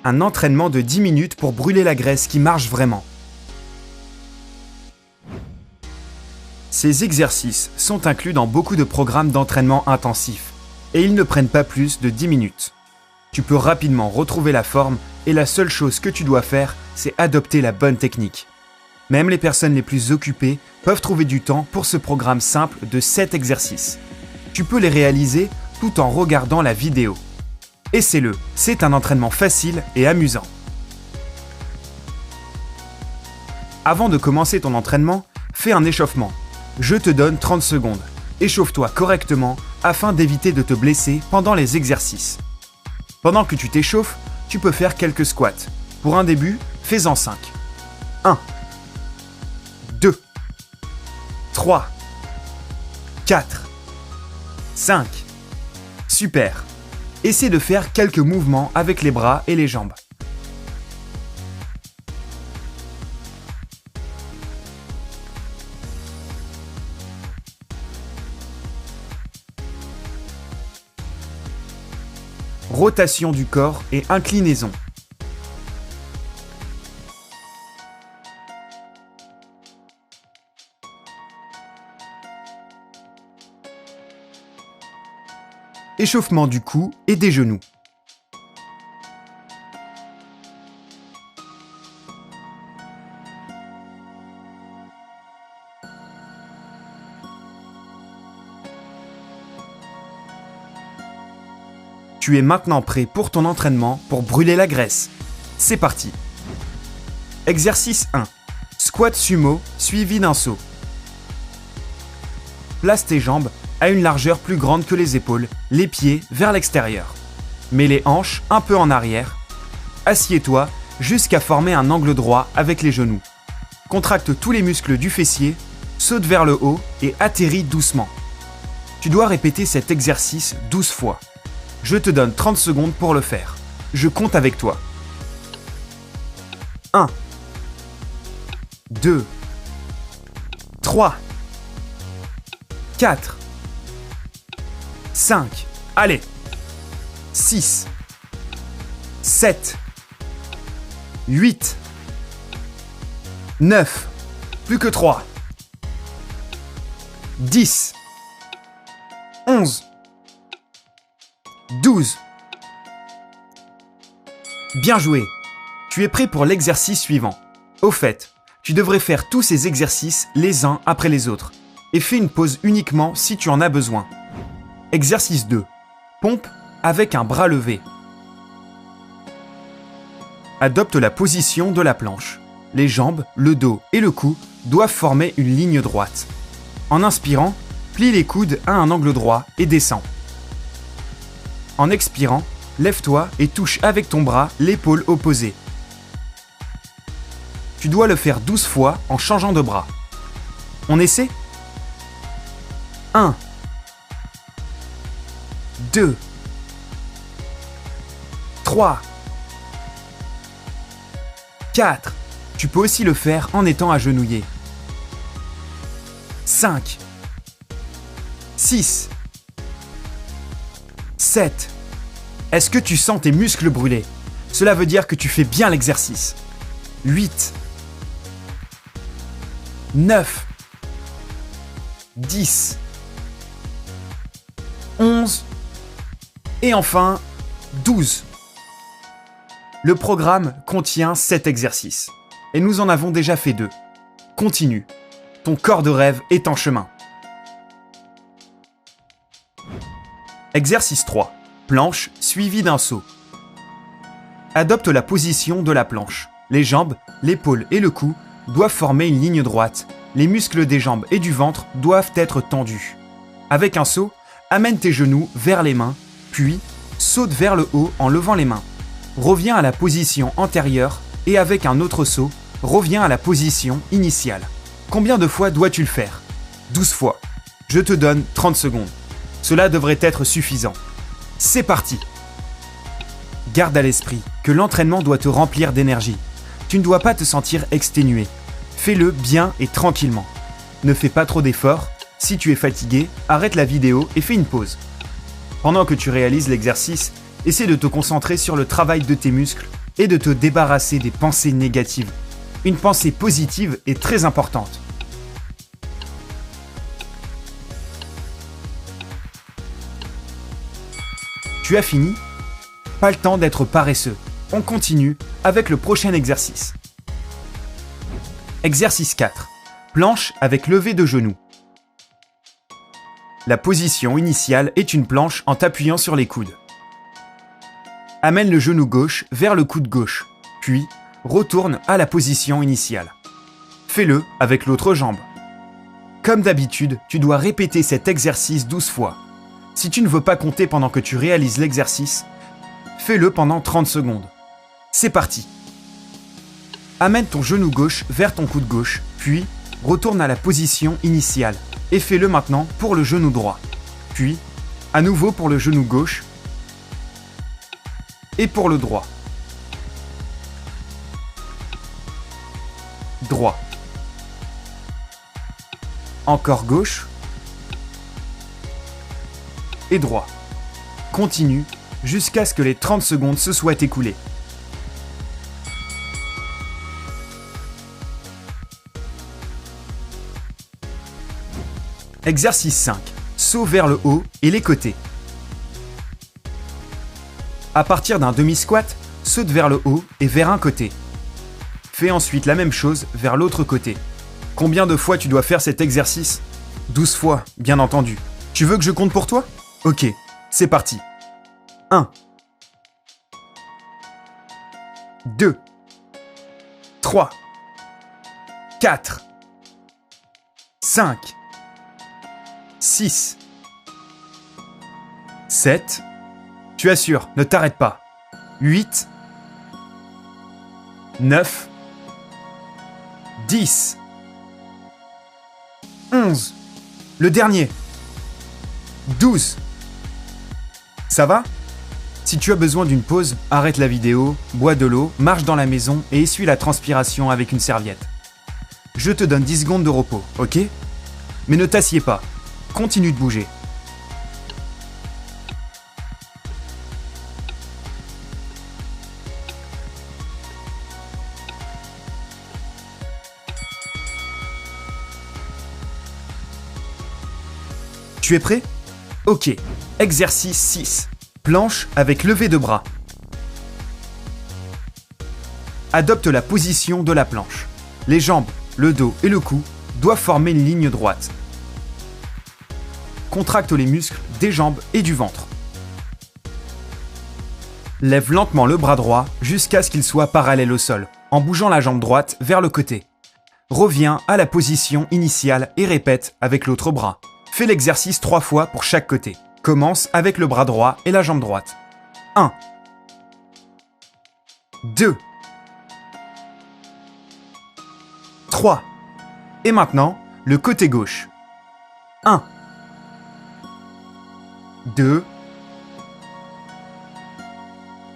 un entraînement de 10 minutes pour brûler la graisse qui marche vraiment. Ces exercices sont inclus dans beaucoup de programmes d'entraînement intensif et ils ne prennent pas plus de 10 minutes. Tu peux rapidement retrouver la forme et la seule chose que tu dois faire, c'est adopter la bonne technique. Même les personnes les plus occupées peuvent trouver du temps pour ce programme simple de 7 exercices. Tu peux les réaliser tout en regardant la vidéo. Essaie-le, c'est un entraînement facile et amusant. Avant de commencer ton entraînement, fais un échauffement. Je te donne 30 secondes. Échauffe-toi correctement afin d'éviter de te blesser pendant les exercices. Pendant que tu t'échauffes, tu peux faire quelques squats. Pour un début, fais-en 5. 1, 2, 3, 4, 5. Super. Essaie de faire quelques mouvements avec les bras et les jambes. Rotation du corps et inclinaison. Échauffement du cou et des genoux. Tu es maintenant prêt pour ton entraînement pour brûler la graisse. C'est parti. Exercice 1. Squat sumo suivi d'un saut. Place tes jambes à une largeur plus grande que les épaules, les pieds vers l'extérieur. Mets les hanches un peu en arrière. Assieds-toi jusqu'à former un angle droit avec les genoux. Contracte tous les muscles du fessier, saute vers le haut et atterris doucement. Tu dois répéter cet exercice 12 fois. Je te donne 30 secondes pour le faire. Je compte avec toi. 1, 2, 3, 4, 5, allez, 6, 7, 8, 9, plus que 3, 10, 11, 12. Bien joué. Tu es prêt pour l'exercice suivant. Au fait, tu devrais faire tous ces exercices les uns après les autres et fais une pause uniquement si tu en as besoin. Exercice 2. Pompe avec un bras levé. Adopte la position de la planche. Les jambes, le dos et le cou doivent former une ligne droite. En inspirant, plie les coudes à un angle droit et descends. En expirant, lève-toi et touche avec ton bras l'épaule opposée. Tu dois le faire 12 fois en changeant de bras. On essaie ? 1, 2, 3, 4. Tu peux aussi le faire en étant agenouillé. 5, 6, 7. Est-ce que tu sens tes muscles brûler ? Cela veut dire que tu fais bien l'exercice. 8, 9, 10, 11 et enfin 12. Le programme contient 7 exercices et nous en avons déjà fait 2. Continue. Ton corps de rêve est en chemin. Exercice 3. Planche suivie d'un saut. Adopte la position de la planche. Les jambes, l'épaule et le cou doivent former une ligne droite. Les muscles des jambes et du ventre doivent être tendus. Avec un saut, amène tes genoux vers les mains, puis saute vers le haut en levant les mains. Reviens à la position antérieure et avec un autre saut, reviens à la position initiale. Combien de fois dois-tu le faire ? 12 fois. Je te donne 30 secondes. Cela devrait être suffisant. C'est parti! Garde à l'esprit que l'entraînement doit te remplir d'énergie. Tu ne dois pas te sentir exténué. Fais-le bien et tranquillement. Ne fais pas trop d'efforts. Si tu es fatigué, arrête la vidéo et fais une pause. Pendant que tu réalises l'exercice, essaie de te concentrer sur le travail de tes muscles est de te débarrasser des pensées négatives. Une pensée positive est très importante. Tu as fini? Pas le temps d'être paresseux. On continue avec le prochain exercice. Exercice 4. Planche avec levé de genoux. La position initiale est une planche en t'appuyant sur les coudes. Amène le genou gauche vers le coude gauche, puis retourne à la position initiale. Fais-le avec l'autre jambe. Comme d'habitude, tu dois répéter cet exercice 12 fois. Si tu ne veux pas compter pendant que tu réalises l'exercice, fais-le pendant 30 secondes. C'est parti. Amène ton genou gauche vers ton coude gauche, puis retourne à la position initiale et fais-le maintenant pour le genou droit. Puis, à nouveau pour le genou gauche et pour le droit. Droit. Encore gauche et droit. Continue jusqu'à ce que les 30 secondes se soient écoulées. Exercice 5. Saut vers le haut et les côtés. À partir d'un demi-squat, saute vers le haut et vers un côté. Fais ensuite la même chose vers l'autre côté. Combien de fois tu dois faire cet exercice? 12 fois, bien entendu. Tu veux que je compte pour toi? Ok, c'est parti. 1, 2, 3, 4, 5, 6, 7, tu assures, ne t'arrête pas. 8, 9, 10, 11, le dernier, 12. Ça va? Si tu as besoin d'une pause, arrête la vidéo, bois de l'eau, marche dans la maison et essuie la transpiration avec une serviette. Je te donne 10 secondes de repos, ok? Mais ne t'assieds pas. Continue de bouger. Tu es prêt? Ok. Exercice 6. Planche avec levé de bras. Adopte la position de la planche. Les jambes, le dos et le cou doivent former une ligne droite. Contracte les muscles des jambes et du ventre. Lève lentement le bras droit jusqu'à ce qu'il soit parallèle au sol, en bougeant la jambe droite vers le côté. Reviens à la position initiale et répète avec l'autre bras. Fais l'exercice 3 fois pour chaque côté. Commence avec le bras droit et la jambe droite. 1, 2, 3. Et maintenant, le côté gauche. 1, 2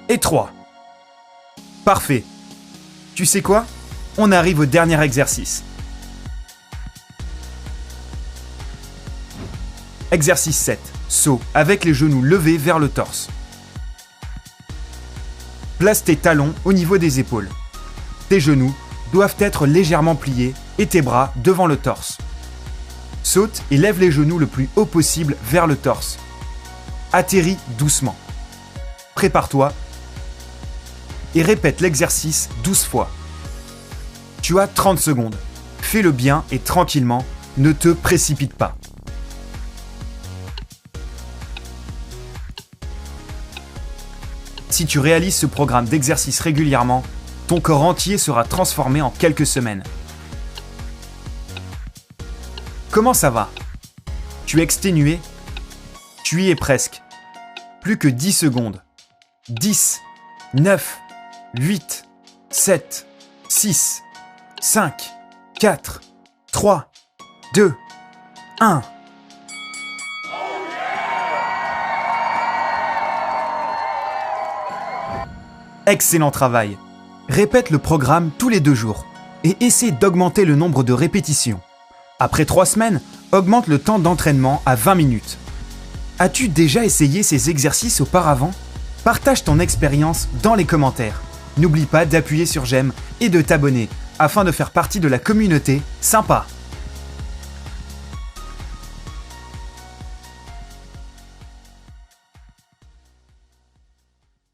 et 3. Parfait. Tu sais quoi? On arrive au dernier exercice. Exercice 7. Saut avec les genoux levés vers le torse. Place tes talons au niveau des épaules. Tes genoux doivent être légèrement pliés et tes bras devant le torse. Saute et lève les genoux le plus haut possible vers le torse. Atterris doucement. Prépare-toi et répète l'exercice 12 fois. Tu as 30 secondes. Fais-le bien et tranquillement, ne te précipite pas. Si tu réalises ce programme d'exercice régulièrement, ton corps entier sera transformé en quelques semaines. Comment ça va? Tu es exténué? Tu y es presque. Plus que 10 secondes. 10, 9, 8, 7, 6, 5, 4, 3, 2, 1. Excellent travail. Répète le programme tous les 2 jours et essaie d'augmenter le nombre de répétitions. Après 3 semaines, augmente le temps d'entraînement à 20 minutes. As-tu déjà essayé ces exercices auparavant? Partage ton expérience dans les commentaires. N'oublie pas d'appuyer sur j'aime et de t'abonner afin de faire partie de la communauté sympa.